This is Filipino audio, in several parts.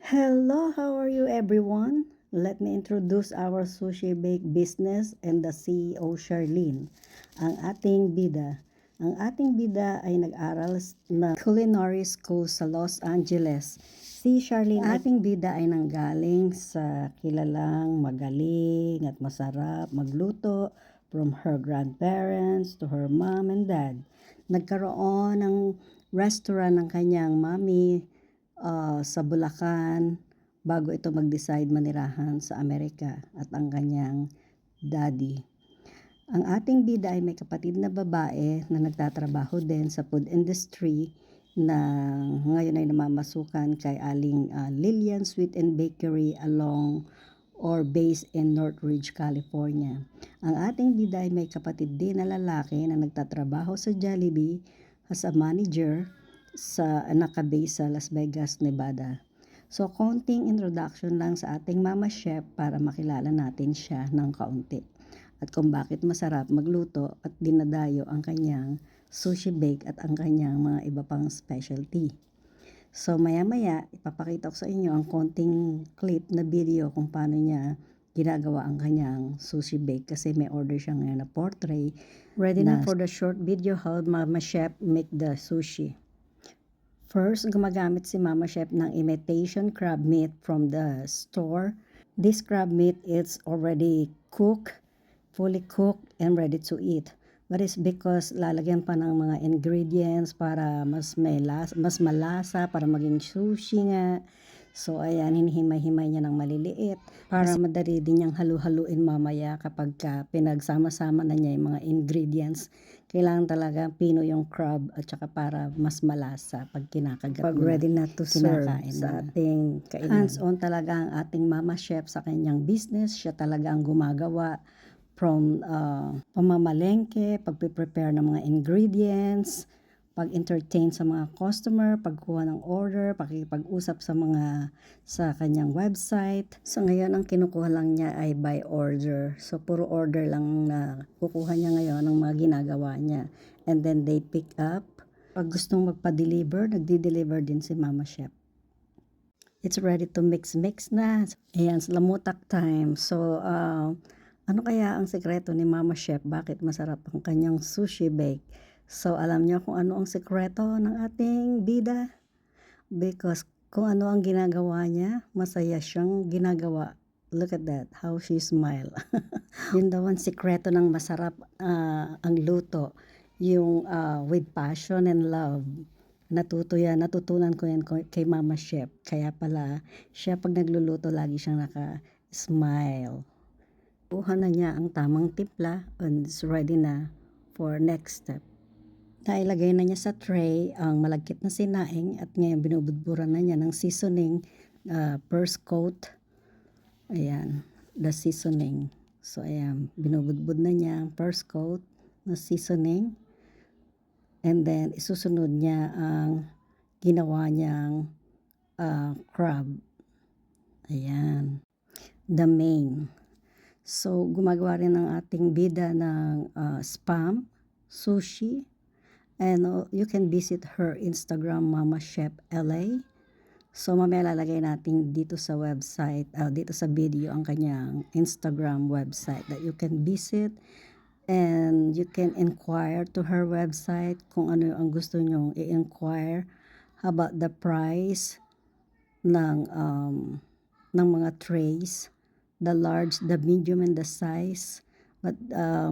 Hello, how are you everyone? Let me introduce our sushi bake business and the CEO Charlene, ang ating bida. Ang ating bida ay nag-aral na culinary school sa Los Angeles. Si Charlene, ating bida ay nanggaling sa kilalang magaling at masarap magluto from her grandparents to her mom and dad. Nagkaroon ng restaurant ng kanyang mami sa Bulacan bago ito mag-decide manirahan sa Amerika at ang kanyang daddy. Ang ating bida ay may kapatid na babae na nagtatrabaho din sa food industry na ngayon ay namamasukan kay Aling Lillian Sweet and Bakery along or based in Northridge, California. Ang ating bida ay may kapatid din na lalaki na nagtatrabaho sa Jollibee as a manager sa nakabase sa Las Vegas, Nevada. So, konting introduction lang sa ating Mama Chef para makilala natin siya ng kaunti. At kung bakit masarap magluto at dinadayo ang kanyang sushi bake at ang kanyang mga iba pang specialty. So, maya-maya, ipapakita ko sa inyo ang konting clip na video kung paano niya ginagawa ang kanyang sushi bake kasi may order siya ngayon na portrait. Ready na for the short video how Mama Chef make the sushi. First, gumagamit si Mama Chef ng imitation crab meat from the store. This crab meat is already cooked, fully cooked, and ready to eat. But it's because lalagyan pa ng mga ingredients para mas malasa, para maging sushi nga. So, ayan, hinihimay-himay niya ng maliliit para madali din niyang halu-haluin mamaya kapag pinagsama-sama na niya yung mga ingredients. Kailangan talaga pino yung crab at saka para mas malasa pag kinakagat Pag mo ready na to serve sa ating kainan. Hands-on talaga ang ating Mama Chef sa kanyang business. Siya talaga ang gumagawa from pamamalengke, pagpe-prepare ng mga ingredients, pag-entertain sa mga customer, pagkuha ng order, pakikipag-usap sa kanyang website. So ngayon ang kinukuha lang niya ay by order. So puro order lang na kukuha niya ngayon ng mga ginagawa niya. And then they pick up. Pag gustong magpa-deliver, nagdi-deliver din si Mama Chef. It's ready to mix na. Ayan, lamutak time. So, ano kaya ang sekreto ni Mama Chef? Bakit masarap ang kanyang sushi bake? So, alam niyo kung ano ang sekreto ng ating bida? Because kung ano ang ginagawa niya, masaya siyang ginagawa. Look at that, how she smile. Yun daw ang sekreto ng masarap ang luto. Yung with passion and love. Natutunan ko yan kay Mama Chef. Kaya pala, siya pag nagluluto, lagi siyang naka-smile. Kuha na niya ang tamang timpla and it's ready na for next step. Nailagay na niya sa tray ang malagkit na sinaing at ngayon binubudburan na niya ng seasoning, first coat. Ayan, the seasoning. So ayan, binubudbud na niya ang first coat na seasoning. And then isusunod niya ang ginawa niyang crab. Ayan, the main. So gumagawa rin ang ating bida ng spam, sushi. And you can visit her Instagram, Mama Chef LA. So mamaya lalagay natin dito sa website, dito sa video ang kanyang Instagram website that you can visit. And you can inquire to her website kung ano ang gusto nyong i-inquire about the price ng mga trays, the large, the medium, and the size. But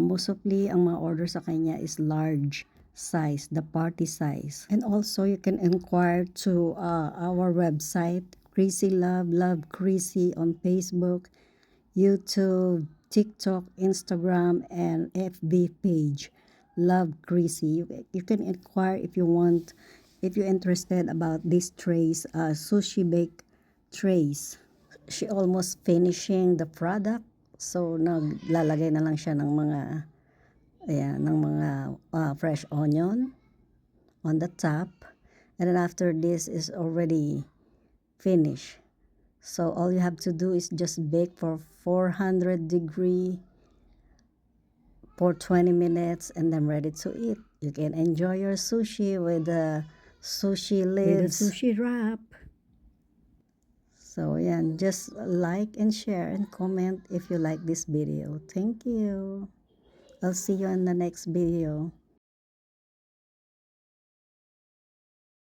mostly ang mga order sa kanya is large size, the party size. And also you can inquire to our website, Chrissy Love Chrissy on Facebook, YouTube, TikTok, Instagram, and FB page, Love Chrissy. You can inquire if you want, if you're interested about these trays, sushi bake trays. She almost finishing the product. So naglalagay na lang siya ng mga fresh onion on the top, and then after this is already finished. So all you have to do is just bake for 400 degree for 20 minutes and then ready to eat. You can enjoy your sushi with the sushi lids, with the sushi wrap. So, yan. Just like and share and comment if you like this video. Thank you. I'll see you in the next video.